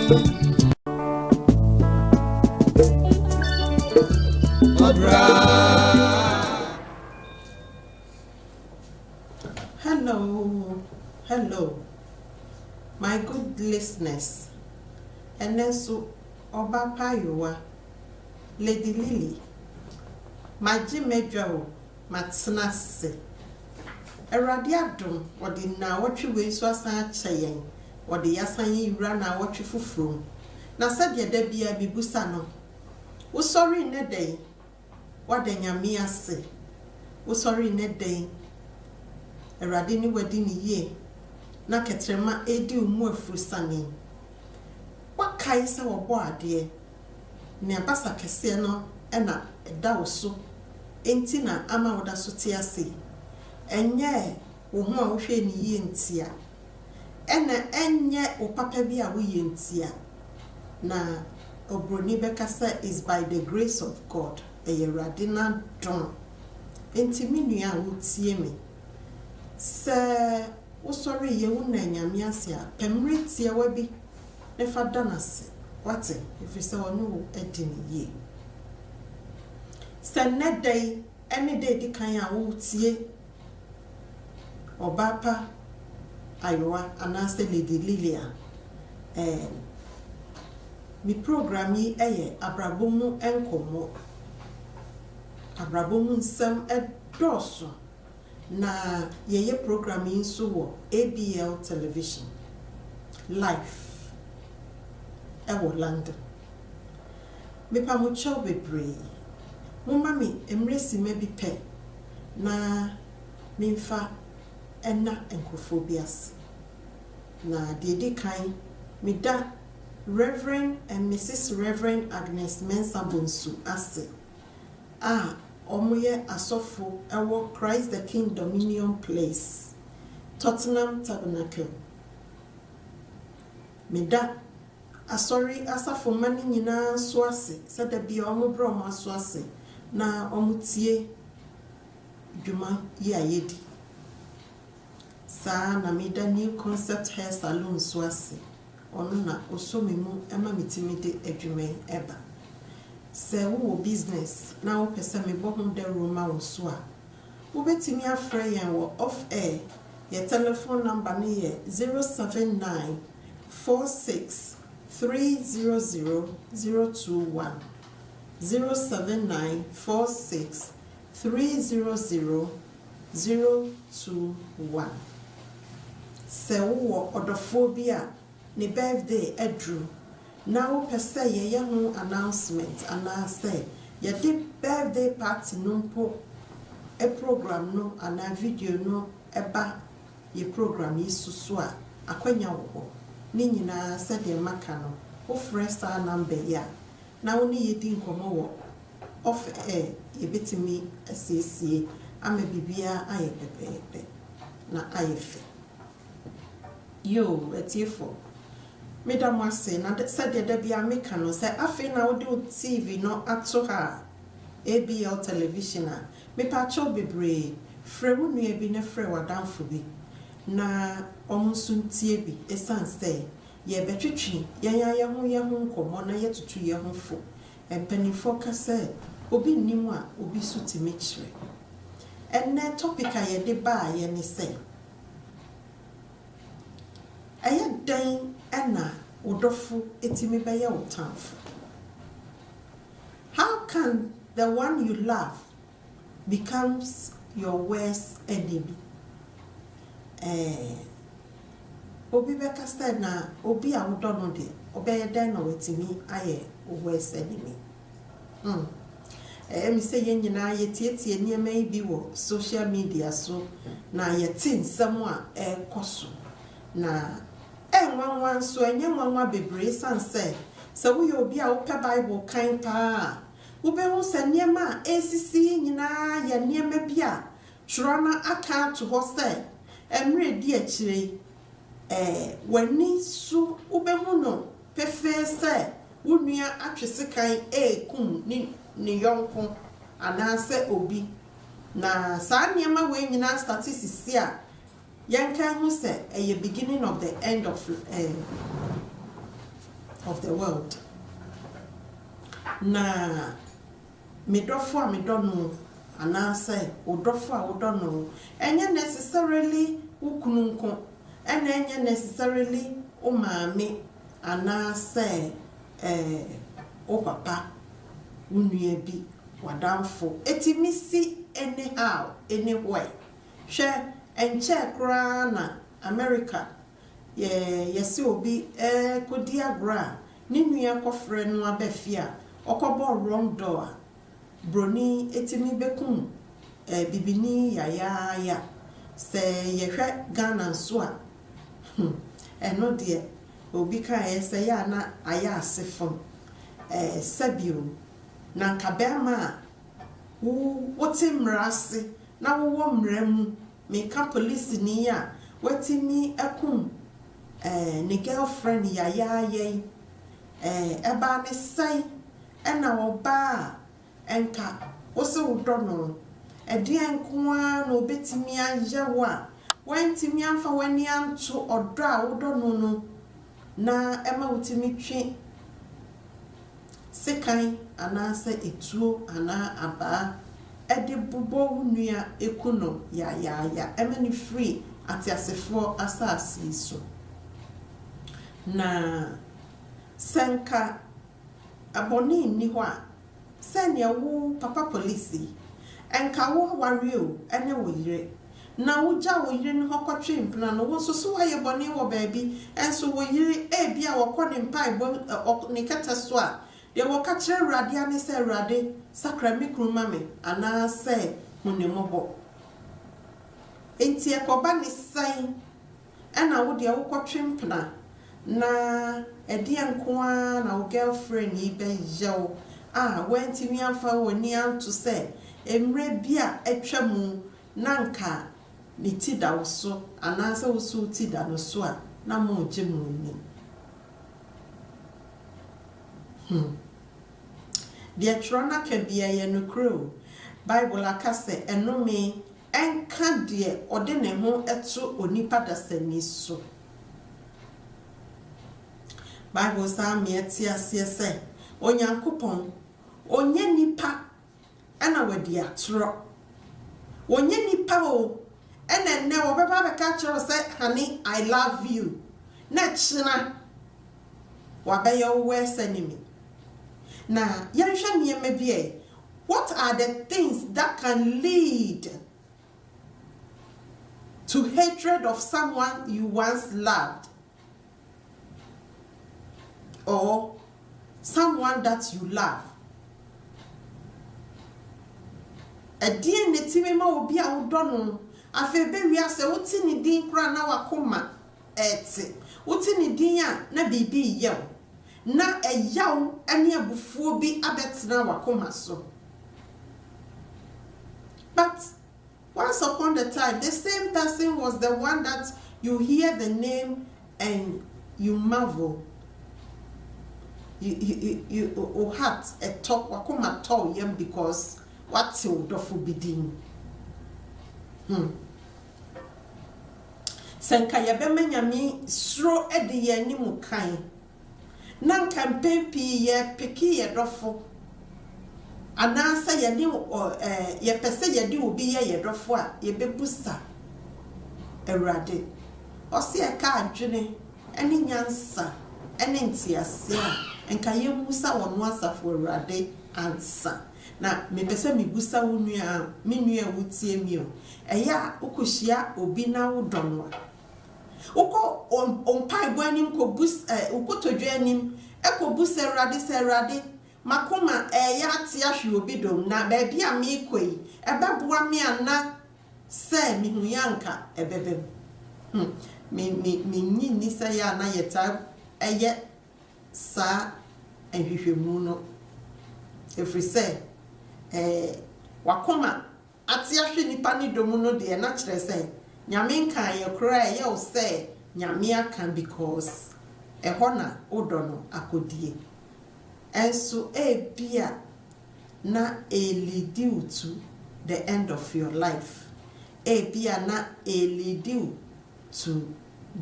Hello, my good listeners. And then so Ayowa Lilly. My Jimedro, Matsanase. A radiadum, or the now what you wish was saying, or the yasan ran out what you fufru. Now said ya debi a bibusano. Oh, sorry, in a day. What then ya mea say? Oh, sorry, in a day. A radini wedding ye. Na ketrema edi umu efusani. What kaisa wa boa dear? Ne abasa kese no ena eda oso. Enti na ama woda so te ase. Enye wo ho a wo hwe ni ye ntia. Enye wo papa bi a wo ye ntia. Na obroni bekasa is by the grace of God. Eye radina don. Enti mi nua wo tie me. Se wo sorry ye wo na nyame ase a pemre tie wa bi ne fa danase wate if se onu wo edi ni ye se ne day any day di kan a wo tie obapa Ayowa anase Lady Lilly mi program yi eye Abrabo mu Nkomo Abrabo mu nsem edoso na yeye program yi so wo ABL television live ewo London me pa mo chow bebre mo mami emresi me bi pe na memfa ena enkrofobias na de kan me da Reverend and Mrs. Reverend Agnes Mensah Bonsu ase Omoye asofo ewo Christ the King Dominion Place Tottenham Tabernacle Meda asori asafo mani nyina so ase se da bia omo bro mo so ase na omutie dwuma ye ayedi sa na meda new concept hair salon so ase ono na osomemu ema mitimide adwuma eba se wo business na wo pese me bo hom de roma wo so a wo betimi afre yen wo off air your telephone number ni ye 079 46 300 021 079 46 300 021 se wo odophobia ni birthday edru now per se ye ho announcement and I say ye did birthday party no po a program no and a video no eba ye program yi susu a akwanya wo ni nyina said ye maka no wo fresh star number ya na wo ni ye di Nkomo wo off air ye betimi asiesie ama bibia aye pepepe na aye fe yo etiefo Madam was saying, and said there be a mechano, say, I feel now do TV no ato her ABL television. Me pacho be brave, Frewu ni be ne frewa down for be. Na omusun tiebi, a son say, ye betritri, ya Nkomo na ye to ye home fo. And penny focus said, Obi nimwa, Obi suti michre. And na topic I ye de ba ye ni say. Aye dying Anna Udofu etimi baya utamfu. How can the one you love becomes your worst enemy? Obi beka said na obi a udono de obeye den no etimi aye worst enemy. Me say yen nyina ye tietie niema bi wo social media so na ye tin samwa koso na enwanwan so enyanwanwa bebre sanse se wo ye obi a wo pe Bible kan pa wo be ho se niema esisi nyina ye niema bia twerona aka to ho se emre di akire wani su wo be ho no pefe se wo nua atwese kan kum ni yonko anase obi na sa niema we nyina statistics a yanka who said a beginning of the end of of the world. Na medofo a medono anase odofo a wodono enye necessarily ukununko ene enye necessarily o maame anase o papa unue bi wadamfo etimisi anyhow anywhere hwe enche kra na America yesi obi kodi agra ni nua kofre no abafia okobo wrong door broni etimi bekum bibini ya se yehwe Ghana so a eno de obi ka se ya na aya asefom sabio na nkabema wote mrase na wo mramu meka police ni ya watimi akum ni girlfriend ya eba ne sai ena oba enka wose wodono edian kwa na obetimi ayewa wantimi amfa wani anto odo a wodono no na ema wotimi twe sekan anase etuo ana aba ede bubo nua ekuno ya emani free ati asefo asasi so na senka aboni ni ho a senya wo papa police enka wo wario ene wo yire na wo ja wo yire ni hokotwe mpna no wo so waye boni wo baabi enso wo yire bia wo kɔ ne mpa ibo ne kata so a de wo ka kire urade ane se urade sakra mikruma me ana se hunimobo enti ekoba ne sai ena wo de wo kɔtwe mpna na edian kwa na wo girlfriend yi be yew wenti mi amfa woni anto se emre bia etwamu nanka ni tida wo so anansa wo so tida no so a na mo gemu ni de trona ka bia ye no kro Bible akase enome enka de ode ne ho eto onipa dasani so Bible sa mi etia se onyankopon onye nipa ana wadi atro onye nipa o ene ne obeba be ka kiro say honey I love you na china wabeyo wesanimi na yanhwa niema bia what are the things that can lead to hatred of someone you once loved or someone that you love adie netime ma obi a wodono afa be wiase woti ni din kra na wakoma eti woti ni din a na bibi yew na eyaw ane abufuo bi abetena wakoma so but once upon the time the same person was the one that you hear the name and you marvel you heart a talk wakoma tall yam because what's your dofu bidin senka yabema nyame sro ede ye ni mukan nan campaign pi ye peki ye dofo anasa ye ni ye pese ye di obi ye dofo a ye bebusa erade osi e ka adwene eni nyansa eni ntiase a enka ye busa wono asafo erade ansa na me pese me busa wonua me nua wutie mi o eya ukohia obi na wodono uko onpai boanim ko bus ukotodwe anim ekobus erade makoma eya atia hwe obi dom na ba bia me koi ebeboa me ana se me huyanka ebebem me nyi ni se ya na yeta eye sa ehwehwemu no every say wakoma atia hwe nipa ni dom no de na kire se nyame nkan ye kura ye o se nyame aka because ehona odono akodie enso bia na lead you to the end of your life bia na lead you to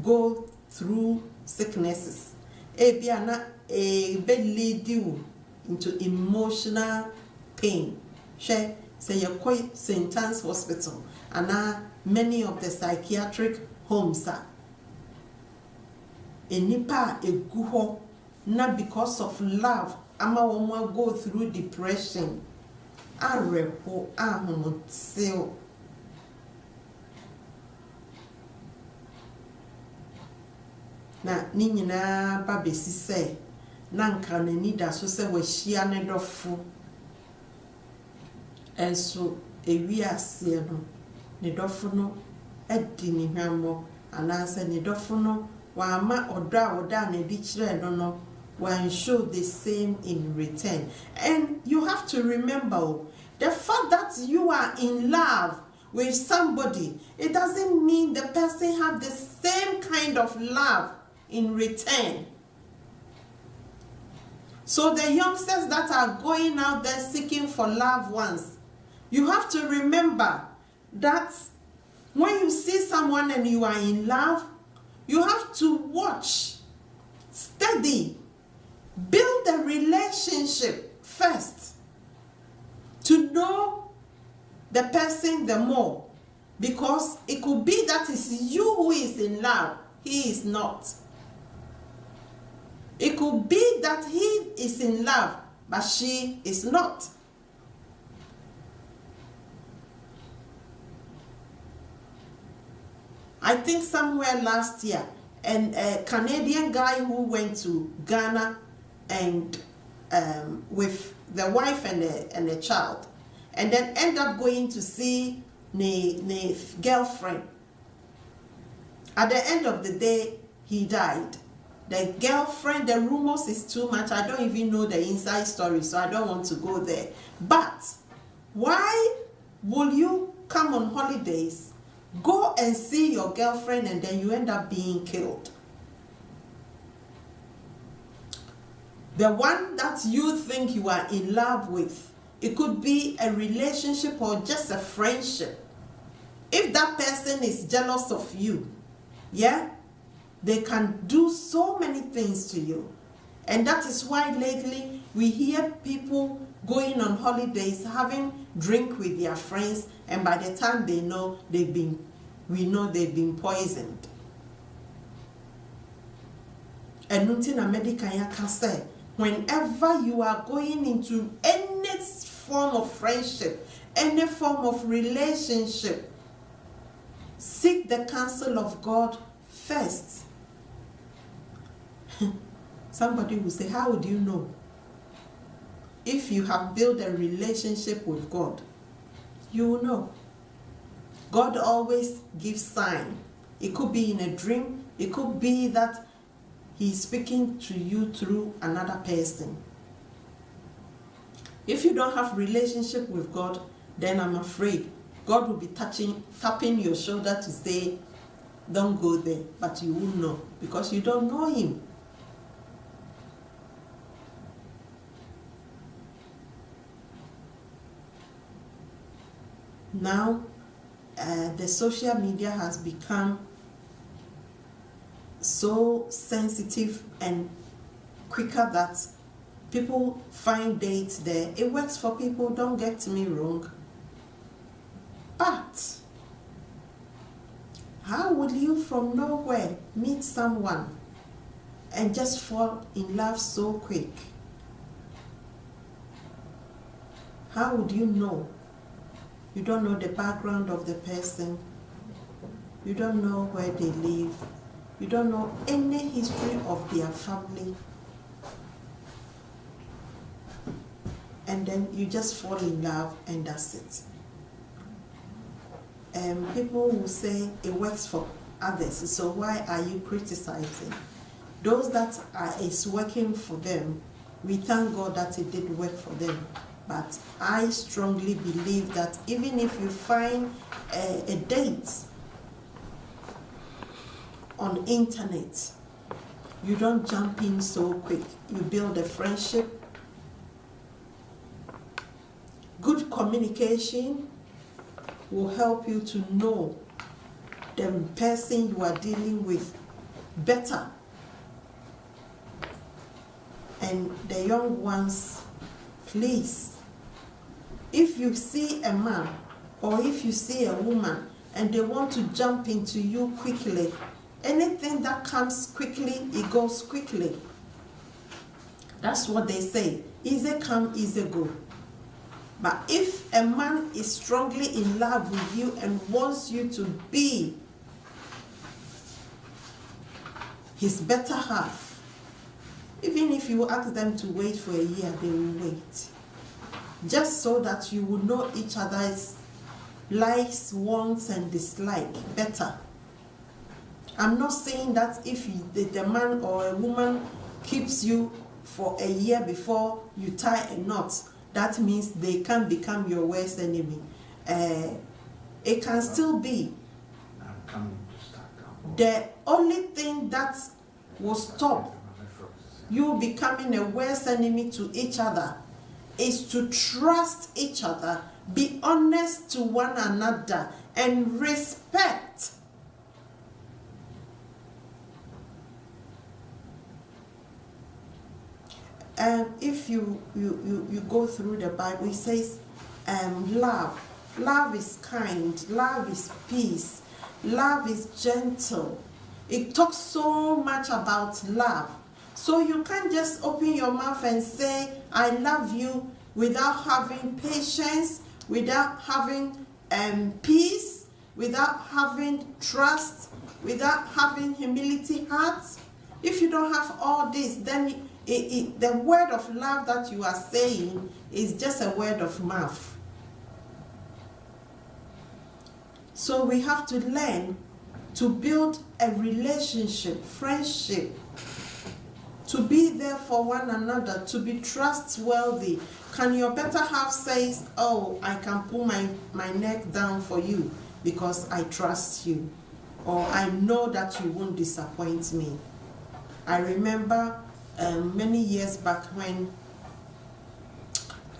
go through sicknesses Ebiana a be lead you into emotional pain. Say you call St. Anne's Hospital and many of the psychiatric homes are. Enipa eguho not because of love. Ama woman go through depression. Areho ahomotil. Na ni nyina ba besi se na nka nani da so se wahia ne dofo enso ewi ase no ne dofo no edi ni hwammo anase ne dofo no wa ma oda na di kire no will show the same in return. And you have to remember the fact that you are in love with somebody, it doesn't mean the person have the same kind of love in return. So the youngsters that are going out there seeking for loved ones, you have to remember that when you see someone and you are in love, you have to watch, study, build a relationship first to know the person the more, because it could be that it's you who is in love, he is not. It could be that he is in love, but she is not. I think somewhere last year, and a Canadian guy who went to Ghana and with the wife and a child, and then end up going to see the girlfriend. At the end of the day, he died. The girlfriend, the rumors is too much. I don't even know the inside story, so I don't want to go there. But why will you come on holidays, go and see your girlfriend, and then you end up being killed? The one that you think you are in love with, it could be a relationship or just a friendship. If that person is jealous of you, yeah, they can do so many things to you. And that is why lately we hear people going on holidays, having drink with their friends, and by the time they know we know they've been poisoned. And nothing American can say, whenever you are going into any form of friendship, any form of relationship, seek the counsel of God first. Somebody will say, how would you know? If you have built a relationship with God, you will know. God always gives sign. It could be in a dream. It could be that He's speaking to you through another person. If you don't have relationship with God, then I'm afraid God will be tapping your shoulder to say, don't go there, but you will know because you don't know Him. Now, the social media has become so sensitive and quicker that people find dates there. It works for people, don't get me wrong. But how will you from nowhere meet someone and just fall in love so quick? How would you know? You don't know the background of the person. You don't know where they live. You don't know any history of their family. And then you just fall in love and that's it. People will say it works for others, so why are you criticizing? Those that it's working for them, we thank God that it did work for them. But I strongly believe that even if you find a date on internet, you don't jump in so quick. You build a friendship, good communication will help you to know the person you are dealing with better. and the young ones, please, if you see a man or if you see a woman and they want to jump into you quickly, anything that comes quickly, it goes quickly. That's what they say. Easy come, easy go. But if a man is strongly in love with you and wants you to be his better half, even if you ask them to wait for a year, they will wait. Just so that you will know each other's likes, wants, and dislike better. I'm not saying that if the man or a woman keeps you for a year before you tie a knot, that means they can become your worst enemy. It can still be. The only thing that will stop you becoming a worst enemy to each other is to trust each other, be honest to one another, and respect. If you go through the Bible, it says love. Love is kind. Love is peace. Love is gentle. It talks so much about love. So you can't just open your mouth and say, I love you, without having patience, without having peace, without having trust, without having humility hearts. If you don't have all this, then the word of love that you are saying is just a word of mouth. So we have to learn to build a relationship, friendship, to be there for one another, to be trustworthy. Can your better half say, oh, I can pull my neck down for you because I trust you, or I know that you won't disappoint me. I remember many years back when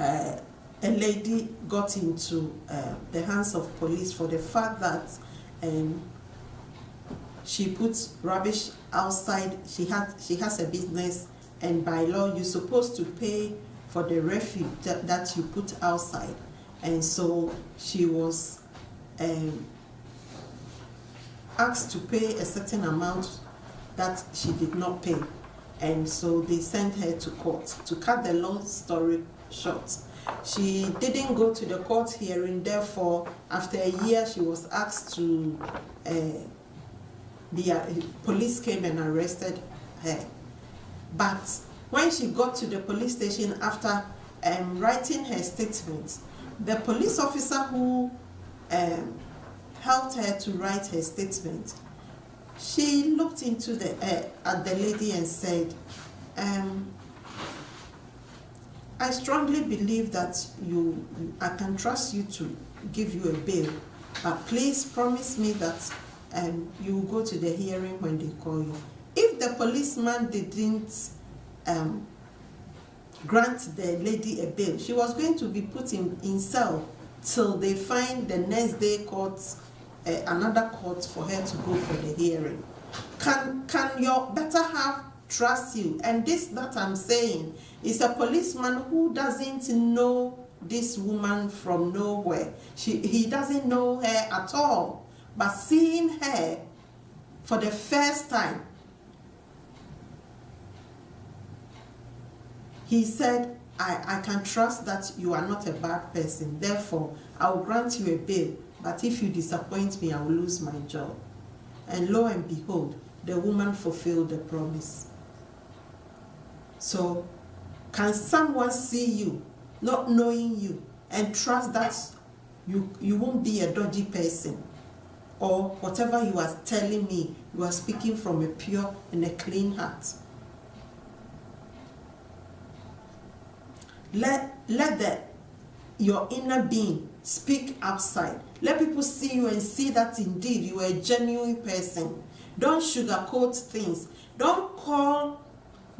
a lady got into the hands of police for the fact that she puts rubbish outside. She has a business, and by law you're supposed to pay for the refuse that you put outside. And so she was asked to pay a certain amount that she did not pay. And so they sent her to court. To cut the long story short, she didn't go to the court hearing. Therefore, after a year, she was asked to, the police came and arrested her. But when she got to the police station after writing her statement, the police officer who helped her to write her statement, she looked into at the lady and said, I strongly believe that I can trust you to give you a bail, but please promise me that you will go to the hearing when they call you. If the policeman didn't grant the lady a bail, she was going to be put in cell till they find the next day court, another court for her to go for the hearing. Can your better half trust you? And this that I'm saying is a policeman who doesn't know this woman from nowhere. He doesn't know her at all. But seeing her for the first time, he said, I can trust that you are not a bad person. Therefore, I will grant you a bail. But if you disappoint me, I will lose my job. And lo and behold, the woman fulfilled the promise. So, can someone see you, not knowing you, and trust that you won't be a dodgy person? Or whatever you are telling me, you are speaking from a pure and a clean heart. Let your inner being speak outside. Let people see you and see that indeed you are a genuine person. Don't sugarcoat things. Don't call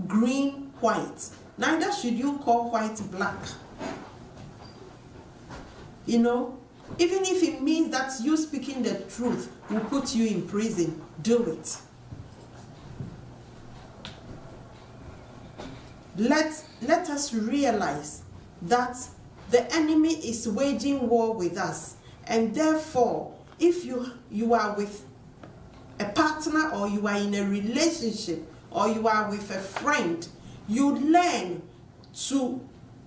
green white. Neither should you call white black. You know, even if it means that you speaking the truth will put you in prison, do it. let us realize that the enemy is waging war with us, and therefore if you are with a partner, or you are in a relationship, or you are with a friend, you learn to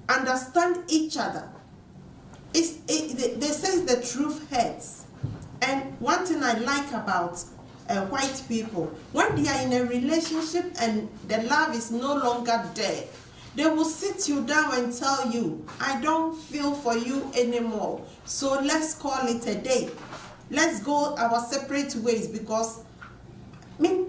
understand each other. They say the truth hurts. And one thing I like about white people, when they are in a relationship and the love is no longer there, they will sit you down and tell you, I don't feel for you anymore, so let's call it a day. Let's go our separate ways, because it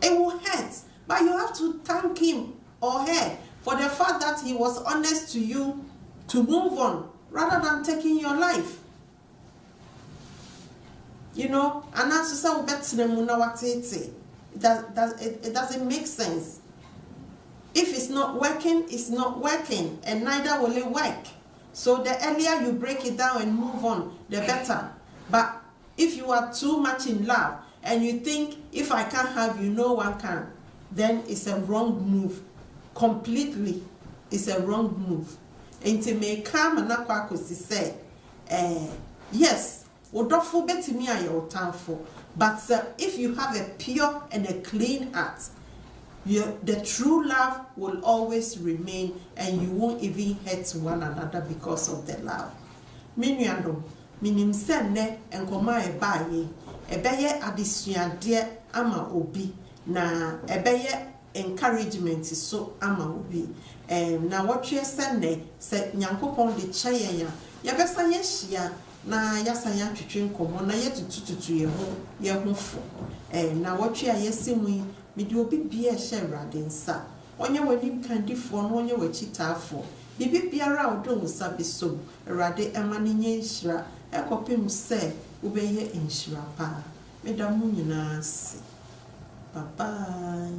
will hurt. But you have to thank him or her for the fact that he was honest to you to move on, rather than taking your life. You know, and as you say, it doesn't make sense. If it's not working, it's not working, and neither will it work. So the earlier you break it down and move on, the better. But if you are too much in love and you think, if I can't have you, no one can, then it's a wrong move. Completely, it's a wrong move. And to make come and not say, yes, but if you have a pure and a clean heart, the true love will always remain, and you won't even hurt one another because of the love. Minuano, minim sene Nkomo ebaye, ebeye adisuade ama obi, na ebeye encouragement so ama obi. Na watwe sene se Nyankopon de kyeye ya besa yehia na yasanya twetwe Nkomo na yetututu ye ho fo. Na watwe ayesimu midi obi bia hye Awurade nsa. Onye wanim kandifo no onye wachitafo. Bibi biara odo nsa bisom. Awurade emane nye nhira ekopem se ubeye nhira pa. Medamu nyina se. Bye bye.